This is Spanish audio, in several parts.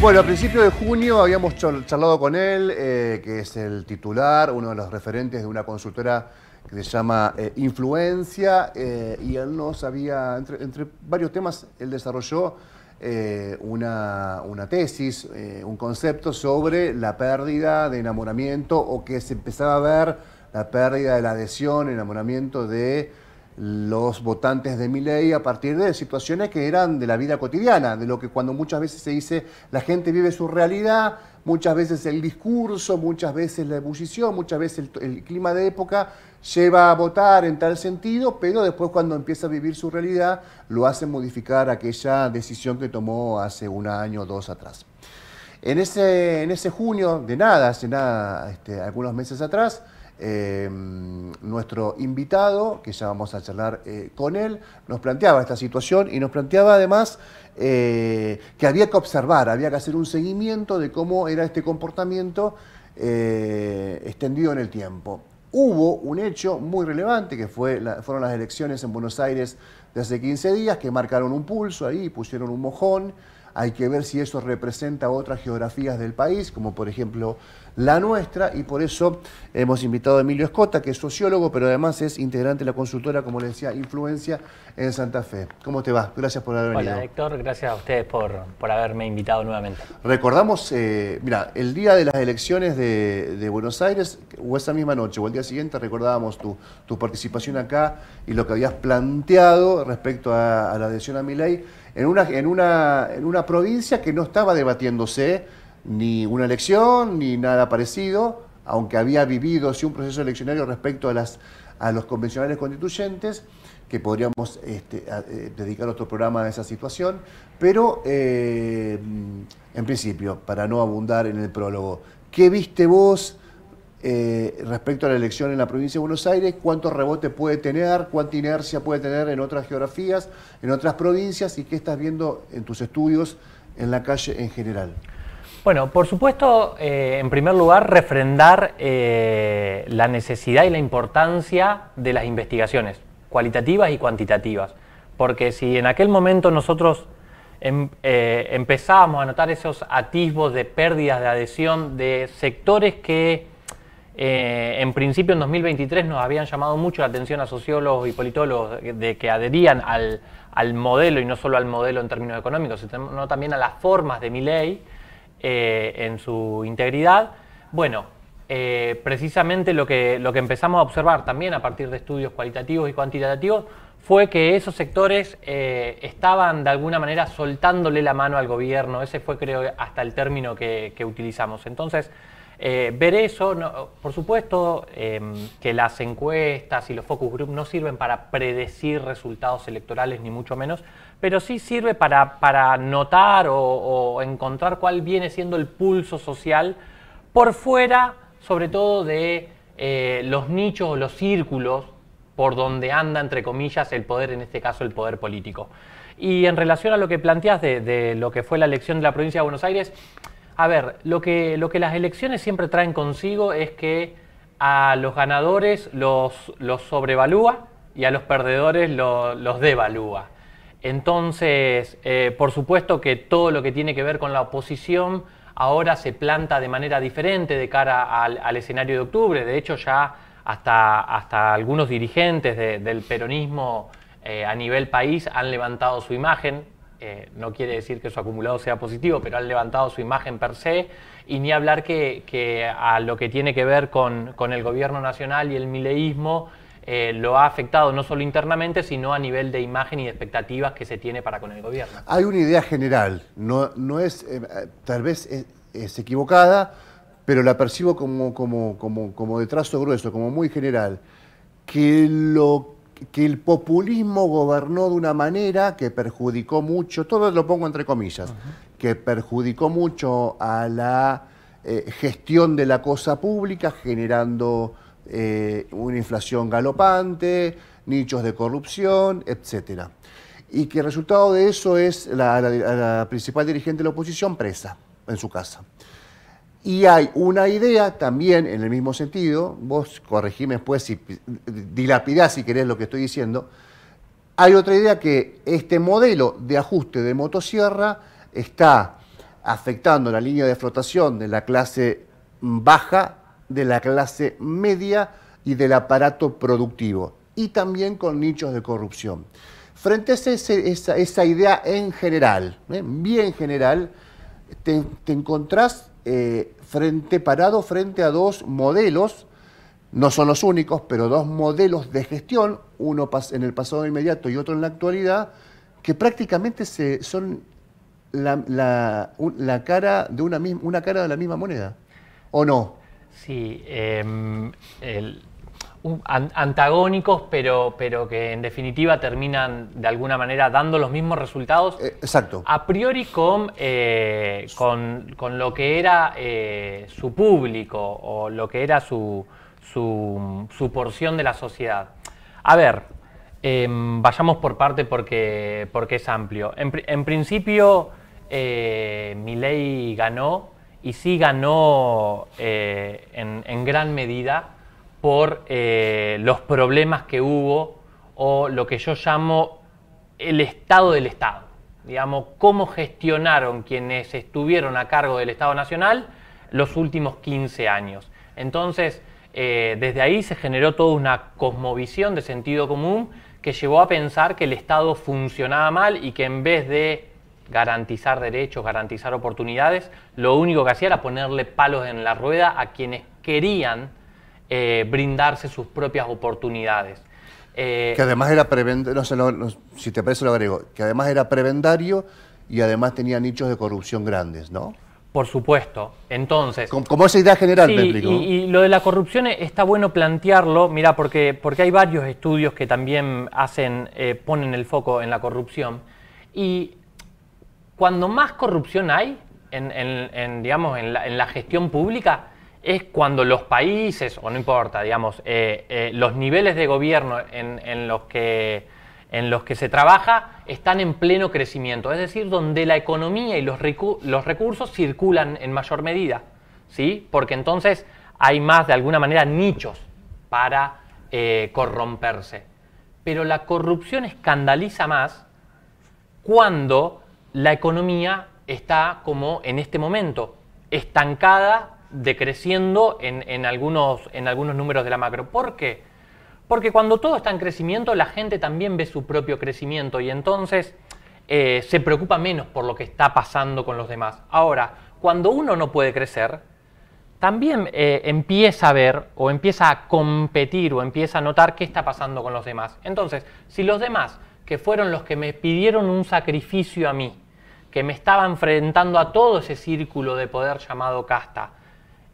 Bueno, a principios de junio habíamos charlado con él, que es el titular, uno de los referentes de una consultora que se llama Influencia, y él nos había, entre varios temas, él desarrolló una tesis, un concepto sobre la pérdida de enamoramiento, o que se empezaba a ver la pérdida de la adhesión, enamoramiento de los votantes de Milei a partir de situaciones que eran de la vida cotidiana, de lo que cuando muchas veces se dice la gente vive su realidad, muchas veces el discurso, muchas veces la ebullición, muchas veces el clima de época lleva a votar en tal sentido, pero después cuando empieza a vivir su realidad lo hace modificar aquella decisión que tomó hace un año o dos atrás. En ese junio, hace nada, algunos meses atrás, nuestro invitado, que ya vamos a charlar con él, nos planteaba esta situación y nos planteaba además que había que observar, había que hacer un seguimiento de cómo era este comportamiento extendido en el tiempo. Hubo un hecho muy relevante que fueron las elecciones en Buenos Aires de hace 15 días que marcaron un pulso ahí, pusieron un mojón. Hay que ver si eso representa otras geografías del país, como por ejemplo la nuestra, y por eso hemos invitado a Emilio Escota, que es sociólogo, pero además es integrante de la consultora, como le decía, Influencia en Santa Fe. ¿Cómo te va? Gracias por haber venido. Hola Héctor, gracias a ustedes por haberme invitado nuevamente. Recordamos, mira, el día de las elecciones de Buenos Aires, o esa misma noche, o el día siguiente, recordábamos tu participación acá y lo que habías planteado respecto a la adhesión a Milei, en una provincia que no estaba debatiéndose ni una elección ni nada parecido, aunque había vivido sí un proceso eleccionario respecto a los convencionales constituyentes, que podríamos dedicar otro programa a esa situación, pero en principio, para no abundar en el prólogo, ¿qué viste vos respecto a la elección en la provincia de Buenos Aires? ¿Cuánto rebote puede tener? ¿Cuánta inercia puede tener en otras geografías, en otras provincias? ¿Y qué estás viendo en tus estudios en la calle en general? Bueno, por supuesto, en primer lugar, refrendar la necesidad y la importancia de las investigaciones, cualitativas y cuantitativas. Porque si en aquel momento nosotros empezábamos a notar esos atisbos de pérdidas de adhesión de sectores que en principio en 2023 nos habían llamado mucho la atención a sociólogos y politólogos de que adherían al modelo, y no solo al modelo en términos económicos, sino también a las formas de Milei en su integridad. Bueno, precisamente lo que empezamos a observar también a partir de estudios cualitativos y cuantitativos fue que esos sectores estaban de alguna manera soltándole la mano al gobierno. Ese fue, creo, hasta el término que utilizamos. Entonces, ver eso, por supuesto que las encuestas y los focus group no sirven para predecir resultados electorales, ni mucho menos, pero sí sirve para notar o encontrar cuál viene siendo el pulso social por fuera, sobre todo de los nichos o los círculos por donde anda, entre comillas, el poder, en este caso el poder político. Y en relación a lo que planteas de lo que fue la elección de la provincia de Buenos Aires, a ver, lo que las elecciones siempre traen consigo es que a los ganadores los sobrevalúa y a los perdedores los devalúa. Entonces, por supuesto que todo lo que tiene que ver con la oposición ahora se planta de manera diferente de cara al escenario de octubre. De hecho, ya hasta algunos dirigentes del peronismo a nivel país han levantado su imagen. No quiere decir que su acumulado sea positivo, pero han levantado su imagen per se, y ni hablar que a lo que tiene que ver con el gobierno nacional y el mileísmo lo ha afectado no solo internamente, sino a nivel de imagen y de expectativas que se tiene para con el gobierno. Hay una idea general, no es, tal vez es equivocada, pero la percibo como de trazo grueso, como muy general, que el populismo gobernó de una manera que perjudicó mucho, todo lo pongo entre comillas, que perjudicó mucho a la gestión de la cosa pública, generando una inflación galopante, nichos de corrupción, etc. Y que el resultado de eso es la principal dirigente de la oposición presa en su casa. Y hay una idea también en el mismo sentido, vos corregime después, si dilapidás si querés lo que estoy diciendo, hay otra idea que este modelo de ajuste de motosierra está afectando la línea de flotación de la clase baja, de la clase media y del aparato productivo, y también con nichos de corrupción. Frente a esa idea en general, bien general, te encontrás parado frente a dos modelos, no son los únicos, pero dos modelos de gestión, uno en el pasado inmediato y otro en la actualidad, que prácticamente son la cara de una cara de la misma moneda, ¿o no? Sí, antagónicos, pero que en definitiva terminan de alguna manera dando los mismos resultados. Exacto. A priori con lo que era su público o lo que era su porción de la sociedad. A ver, vayamos por parte porque es amplio. En principio, Milei ganó, y sí ganó en gran medida por los problemas que hubo, o lo que yo llamo el estado del Estado. Digamos, cómo gestionaron quienes estuvieron a cargo del Estado Nacional los últimos 15 años. Entonces, desde ahí se generó toda una cosmovisión de sentido común que llevó a pensar que el Estado funcionaba mal y que en vez de garantizar derechos, garantizar oportunidades, lo único que hacía era ponerle palos en la rueda a quienes querían brindarse sus propias oportunidades. Que además era prebendario, si te parece lo agrego, que además era prebendario y además tenía nichos de corrupción grandes, ¿no? Por supuesto. Entonces, como esa idea general, sí, me explico. Y lo de la corrupción está bueno plantearlo, mira, porque hay varios estudios que también ponen el foco en la corrupción. Y cuando más corrupción hay digamos, en la gestión pública, es cuando los países, o no importa, digamos, los niveles de gobierno en los que se trabaja están en pleno crecimiento, es decir, donde la economía y los recursos circulan en mayor medida, ¿sí? Porque entonces hay más, de alguna manera, nichos para corromperse. Pero la corrupción escandaliza más cuando la economía está, como en este momento, estancada, decreciendo en algunos números de la macro. ¿Por qué? Porque cuando todo está en crecimiento, la gente también ve su propio crecimiento y entonces se preocupa menos por lo que está pasando con los demás. Ahora, cuando uno no puede crecer, también empieza a ver o empieza a competir o empieza a notar qué está pasando con los demás. Entonces, si los demás, que fueron los que me pidieron un sacrificio a mí, que me estaba enfrentando a todo ese círculo de poder llamado casta,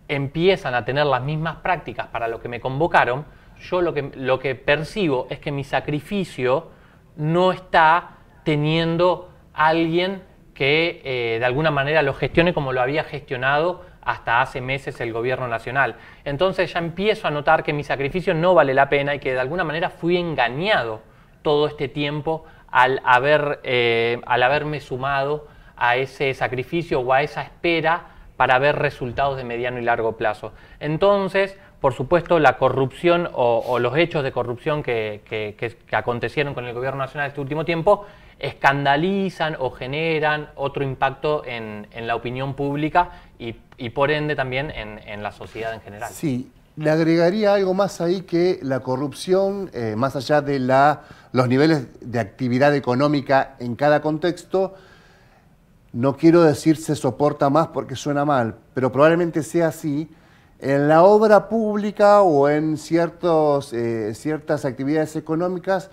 empiezan a tener las mismas prácticas para lo que me convocaron, yo lo que percibo es que mi sacrificio no está teniendo alguien que de alguna manera lo gestione como lo había gestionado hasta hace meses el gobierno nacional. Entonces ya empiezo a notar que mi sacrificio no vale la pena y que de alguna manera fui engañado todo este tiempo al haberme sumado a ese sacrificio o a esa espera para ver resultados de mediano y largo plazo. Entonces, por supuesto, la corrupción o los hechos de corrupción que acontecieron con el gobierno nacional este último tiempo escandalizan o generan otro impacto en la opinión pública y por ende también en la sociedad en general. Sí, le agregaría algo más ahí, que la corrupción, más allá de los niveles de actividad económica en cada contexto, no quiero decir se soporta más porque suena mal, pero probablemente sea así. En la obra pública o en ciertas actividades económicas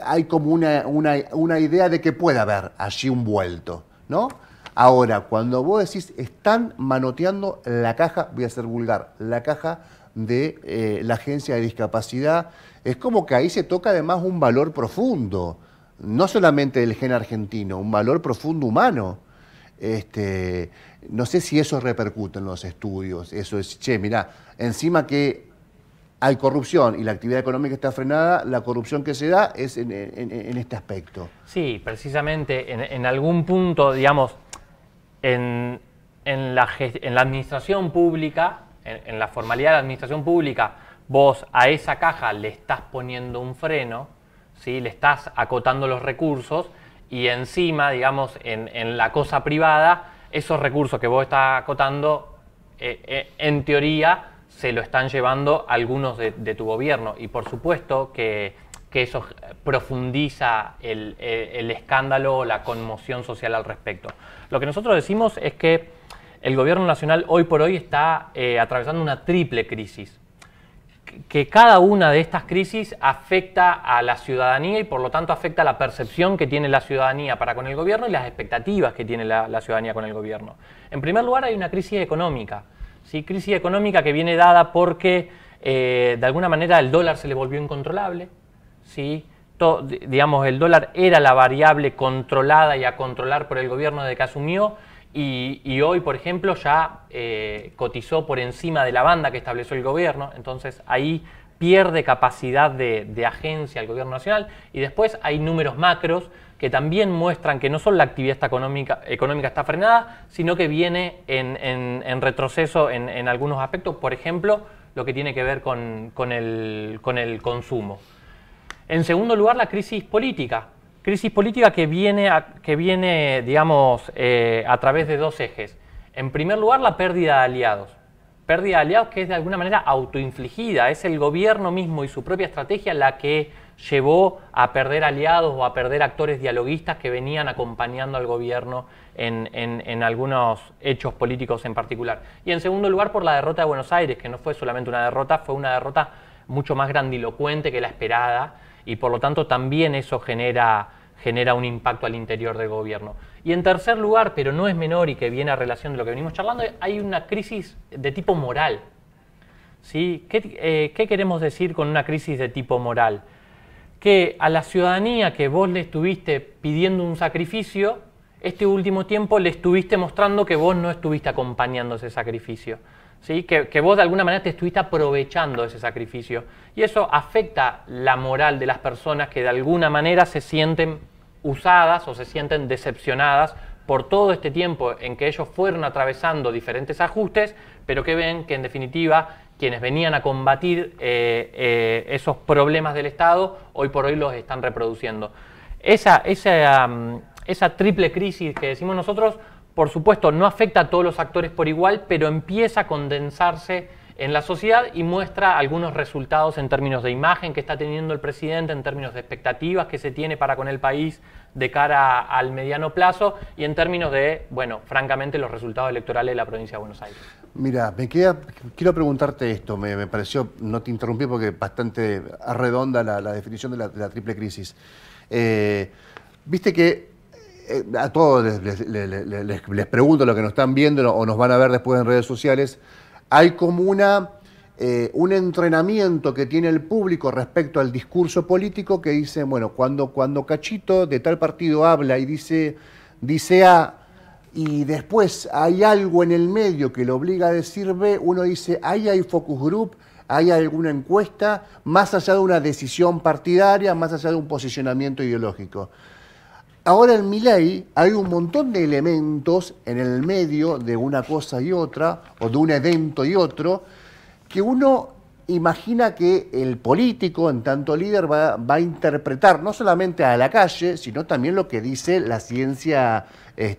hay como una idea de que puede haber allí un vuelto, ¿no? Ahora, cuando vos decís están manoteando la caja, voy a ser vulgar, la caja de la agencia de discapacidad, es como que ahí se toca además un valor profundo, no solamente del gen argentino, un valor profundo humano. No sé si eso repercute en los estudios, eso es, che, mirá, encima que hay corrupción y la actividad económica está frenada, la corrupción que se da es en este aspecto. Sí, precisamente en algún punto, digamos, en la administración pública, en la formalidad de la administración pública, vos a esa caja le estás poniendo un freno, ¿sí? Le estás acotando los recursos y encima, digamos, en la cosa privada, esos recursos que vos estás acotando, en teoría, se lo están llevando algunos de tu gobierno. Y por supuesto que eso profundiza el escándalo o la conmoción social al respecto. Lo que nosotros decimos es que el gobierno nacional hoy por hoy está atravesando una triple crisis. Que cada una de estas crisis afecta a la ciudadanía y por lo tanto afecta a la percepción que tiene la ciudadanía para con el gobierno y las expectativas que tiene la ciudadanía con el gobierno. En primer lugar, hay una crisis económica, ¿sí? Crisis económica que viene dada porque de alguna manera el dólar se le volvió incontrolable, ¿sí? Digamos, el dólar era la variable controlada y a controlar por el gobierno desde que asumió. Y hoy, por ejemplo, ya cotizó por encima de la banda que estableció el gobierno, entonces ahí pierde capacidad de agencia el gobierno nacional. Y después hay números macros que también muestran que no solo la actividad económica está frenada, sino que viene en retroceso en algunos aspectos, por ejemplo, lo que tiene que ver con el consumo. En segundo lugar, la crisis política. Crisis política que viene digamos, a través de dos ejes. En primer lugar, la pérdida de aliados. Pérdida de aliados que es de alguna manera autoinfligida. Es el gobierno mismo y su propia estrategia la que llevó a perder aliados o a perder actores dialoguistas que venían acompañando al gobierno en algunos hechos políticos en particular. Y en segundo lugar, por la derrota de Buenos Aires, que no fue solamente una derrota, fue una derrota mucho más grandilocuente que la esperada. Y por lo tanto también eso genera un impacto al interior del gobierno. Y en tercer lugar, pero no es menor y que viene a relación de lo que venimos charlando, hay una crisis de tipo moral. ¿Sí? ¿Qué queremos decir con una crisis de tipo moral? Que a la ciudadanía que vos le estuviste pidiendo un sacrificio, este último tiempo le estuviste mostrando que vos no estuviste acompañando ese sacrificio. ¿Sí? Que vos de alguna manera te estuviste aprovechando de ese sacrificio. Y eso afecta la moral de las personas que de alguna manera se sienten usadas o se sienten decepcionadas por todo este tiempo en que ellos fueron atravesando diferentes ajustes, pero que ven que en definitiva quienes venían a combatir esos problemas del Estado, hoy por hoy los están reproduciendo. Esa triple crisis que decimos nosotros, por supuesto, no afecta a todos los actores por igual, pero empieza a condensarse en la sociedad y muestra algunos resultados en términos de imagen que está teniendo el presidente, en términos de expectativas que se tiene para con el país de cara al mediano plazo y en términos de, bueno, francamente, los resultados electorales de la provincia de Buenos Aires. Mira, quiero preguntarte esto, me pareció, no te interrumpí porque bastante arredonda la definición de la triple crisis. Viste que a todos les pregunto, lo que nos están viendo o nos van a ver después en redes sociales, hay como un entrenamiento que tiene el público respecto al discurso político que dice, bueno, cuando Cachito de tal partido habla y dice A y después hay algo en el medio que lo obliga a decir B, uno dice, ahí hay focus group, hay alguna encuesta, más allá de una decisión partidaria, más allá de un posicionamiento ideológico. Ahora en Milei hay un montón de elementos en el medio de una cosa y otra, o de un evento y otro, que uno imagina que el político, en tanto líder, va a interpretar no solamente a la calle, sino también lo que dice la ciencia, el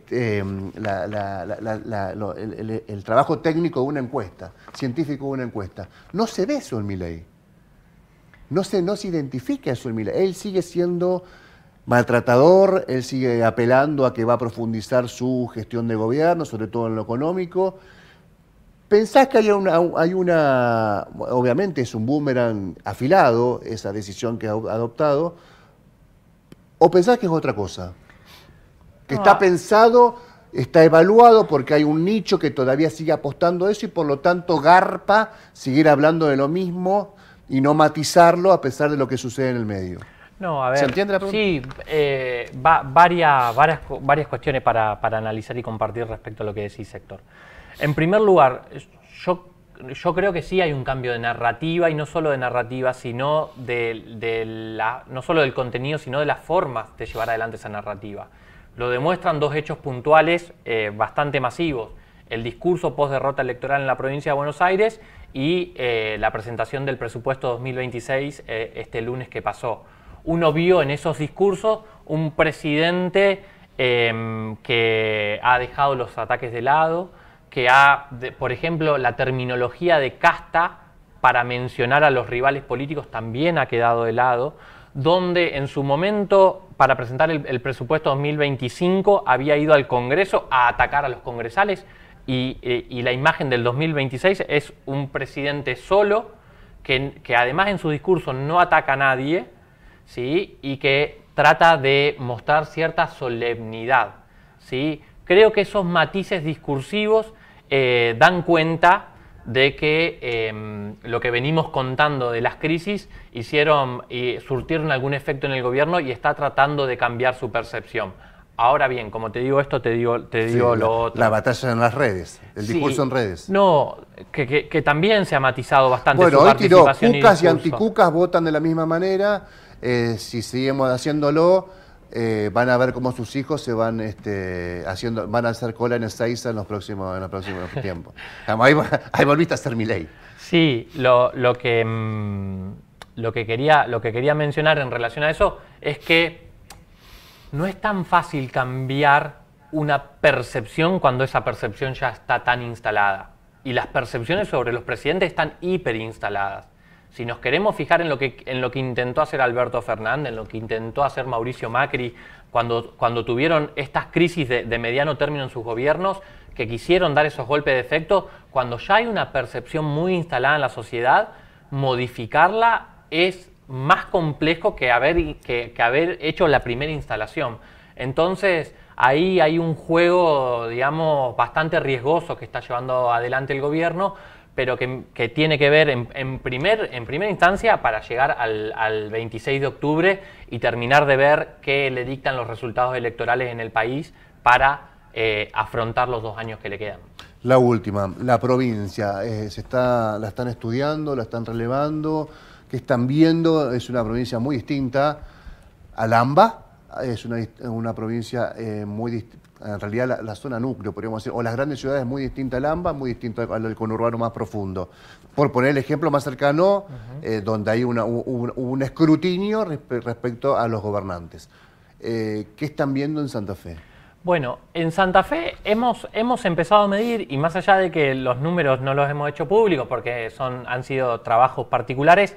trabajo técnico de una encuesta, científico de una encuesta. No se ve eso en Milei. No se identifica eso en Milei. Él sigue siendo maltratador, él sigue apelando a que va a profundizar su gestión de gobierno, sobre todo en lo económico. ¿Pensás que hay una, obviamente es un boomerang afilado, esa decisión que ha adoptado, o pensás que es otra cosa? Que está pensado, está evaluado porque hay un nicho que todavía sigue apostando a eso y por lo tanto garpa seguir hablando de lo mismo y no matizarlo a pesar de lo que sucede en el medio. No, a ver, ¿se entiende la pregunta? Sí, varias cuestiones para analizar y compartir respecto a lo que decís, Héctor. En primer lugar, yo creo que sí hay un cambio de narrativa, y no solo de narrativa, sino no solo del contenido, sino de las formas de llevar adelante esa narrativa. Lo demuestran dos hechos puntuales bastante masivos: el discurso post-derrota electoral en la provincia de Buenos Aires y la presentación del presupuesto 2026 este lunes que pasó. uno vio en esos discursos un presidente que ha dejado los ataques de lado, que por ejemplo, la terminología de casta para mencionar a los rivales políticos también ha quedado de lado, donde en su momento, para presentar el presupuesto 2025, había ido al Congreso a atacar a los congresales, y la imagen del 2026 es un presidente solo, que además en su discurso no ataca a nadie, ¿sí? Y que trata de mostrar cierta solemnidad, ¿sí? Creo que esos matices discursivos dan cuenta de que lo que venimos contando de las crisis surtieron algún efecto en el gobierno y está tratando de cambiar su percepción. Ahora bien, como te digo esto, te digo lo otro. La batalla en las redes, el discurso en redes. No, que también se ha matizado bastante su participación. Bueno, hoy tiró, cucas y anticucas votan de la misma manera. Si seguimos haciéndolo, van a ver cómo sus hijos se van van a hacer cola en Ezeiza en los próximos tiempos. Ahí volviste a ser Milei. Sí, lo que quería mencionar en relación a eso es que no es tan fácil cambiar una percepción cuando esa percepción ya está tan instalada. Y las percepciones sobre los presidentes están hiperinstaladas. Si nos queremos fijar en lo que intentó hacer Alberto Fernández, en lo que intentó hacer Mauricio Macri, cuando tuvieron estas crisis de mediano término en sus gobiernos, que quisieron dar esos golpes de efecto, cuando ya hay una percepción muy instalada en la sociedad, modificarla es más complejo que haber hecho la primera instalación. Entonces, ahí hay un juego, digamos, bastante riesgoso que está llevando adelante el gobierno, pero que tiene que ver en primera instancia para llegar al 26 de octubre y terminar de ver qué le dictan los resultados electorales en el país para afrontar los 2 años que le quedan. La última, la provincia, la están estudiando, la están relevando. ¿Qué están viendo? Es una provincia muy distinta al AMBA, es una provincia muy distinta, en realidad la zona núcleo, podríamos decir, o las grandes ciudades muy distinta al AMBA, muy distinto al conurbano más profundo. Por poner el ejemplo más cercano, donde hay un escrutinio respecto a los gobernantes. ¿Qué están viendo en Santa Fe? Bueno, en Santa Fe hemos empezado a medir, y más allá de que los números no los hemos hecho públicos porque han sido trabajos particulares,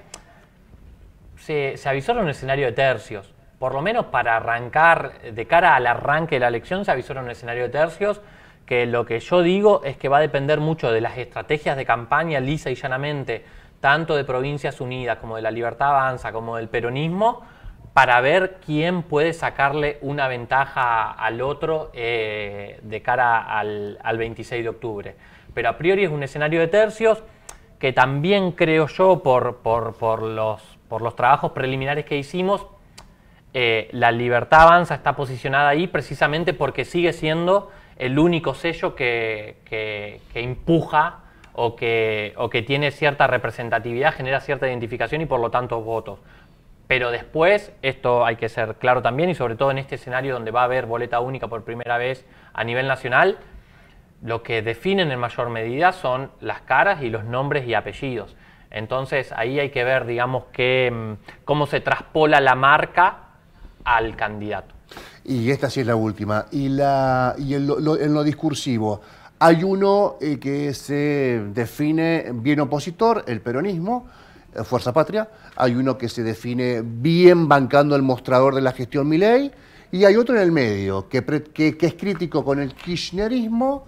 se avisora un escenario de tercios. Por lo menos para arrancar, de cara al arranque de la elección, se avisora un escenario de tercios, que lo que yo digo es que va a depender mucho de las estrategias de campaña, lisa y llanamente, tanto de Provincias Unidas como de La Libertad Avanza, como del peronismo, para ver quién puede sacarle una ventaja al otro de cara al 26 de octubre. Pero a priori es un escenario de tercios que también creo yo, por los trabajos preliminares que hicimos, La Libertad Avanza está posicionada ahí precisamente porque sigue siendo el único sello que empuja o que tiene cierta representatividad, genera cierta identificación y por lo tanto votos. Pero después, esto hay que ser claro también, y sobre todo en este escenario donde va a haber boleta única por primera vez a nivel nacional, lo que definen en mayor medida son las caras y los nombres y apellidos. Entonces ahí hay que ver, digamos, cómo se traspola la marca al candidato. Y esta sí es la última. En lo discursivo, hay uno que se define bien opositor, el peronismo, Fuerza Patria. Hay uno que se define bien bancando el mostrador de la gestión Milei. Y hay otro en el medio, que es crítico con el kirchnerismo,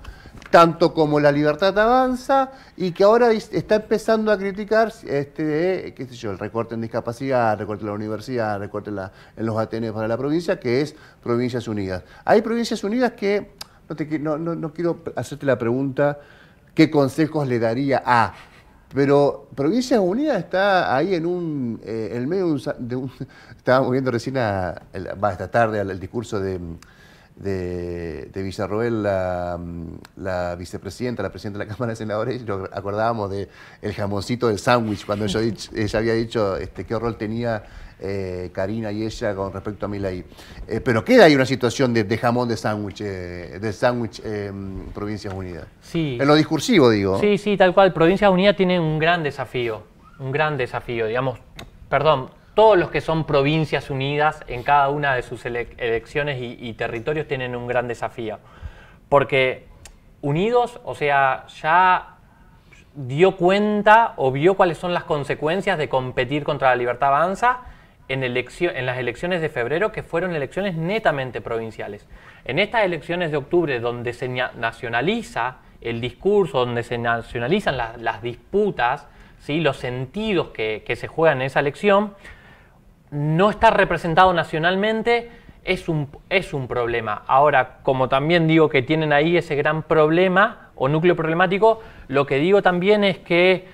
tanto como La Libertad Avanza, y que ahora está empezando a criticar qué sé yo, el recorte en discapacidad, el recorte en la universidad, el recorte en los ATN para la provincia, que es Provincias Unidas. Hay Provincias Unidas que, no quiero hacerte la pregunta, ¿qué consejos le daría a? Pero Provincias Unidas está ahí en medio de un... Estábamos viendo recién esta tarde el discurso de Villarroel, la vicepresidenta, la presidenta de la Cámara de Senadores, y nos acordábamos del jamoncito del sándwich, cuando ella había dicho qué rol tenía Karina y ella con respecto a Milei. Pero queda ahí una situación de jamón de sándwich, Provincias Unidas. Sí. En lo discursivo, digo. Sí, tal cual. Provincias Unidas tiene un gran desafío, digamos, perdón, todos los que son provincias unidas en cada una de sus elecciones y territorios tienen un gran desafío. Porque Unidos, o sea, ya dio cuenta o vio cuáles son las consecuencias de competir contra la Libertad Avanza en las elecciones de febrero, que fueron elecciones netamente provinciales. En estas elecciones de octubre, donde se nacionaliza el discurso, donde se nacionalizan las disputas, ¿sí?, los sentidos que se juegan en esa elección, no está representado nacionalmente, es un problema. Ahora, como también digo que tienen ahí ese gran problema o núcleo problemático, lo que digo también es que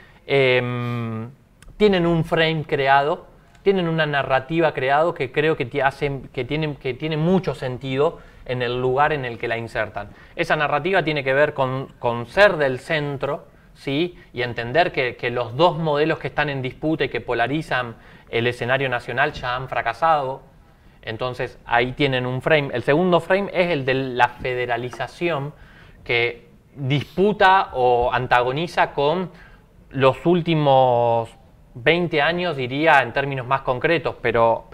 tienen un frame creado, tienen una narrativa creado que creo que tiene mucho sentido en el lugar en el que la insertan. Esa narrativa tiene que ver con ser del centro, ¿sí?, y entender que los dos modelos que están en disputa y que polarizan el escenario nacional ya han fracasado. Entonces ahí tienen un frame. El segundo frame es el de la federalización, que disputa o antagoniza con los últimos 20 años, diría en términos más concretos, pero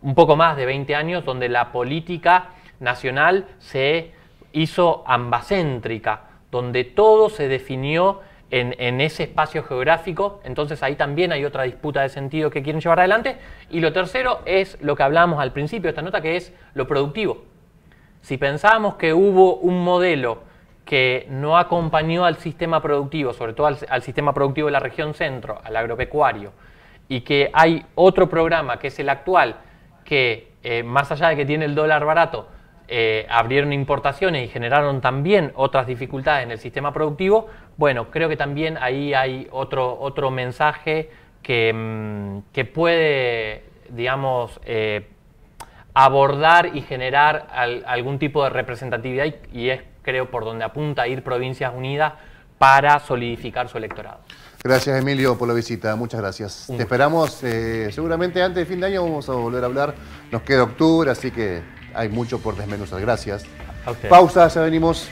un poco más de 20 años, donde la política nacional se hizo ambacéntrica, donde todo se definió en ese espacio geográfico. Entonces ahí también hay otra disputa de sentido que quieren llevar adelante. Y lo tercero es lo que hablábamos al principio de esta nota, que es lo productivo. Si pensábamos que hubo un modelo que no acompañó al sistema productivo, sobre todo al sistema productivo de la región centro, al agropecuario, y que hay otro programa que es el actual, que más allá de que tiene el dólar barato, abrieron importaciones y generaron también otras dificultades en el sistema productivo, bueno, creo que también ahí hay otro mensaje que puede, digamos, abordar y generar algún tipo de representatividad, y es, creo, por donde apunta a ir Provincias Unidas para solidificar su electorado. Gracias, Emilio, por la visita. Muchas gracias. Te esperamos seguramente antes de fin de año. Vamos a volver a hablar. Nos queda octubre, así que hay mucho por desmenuzar. Gracias. A ustedes. Pausa, ya venimos.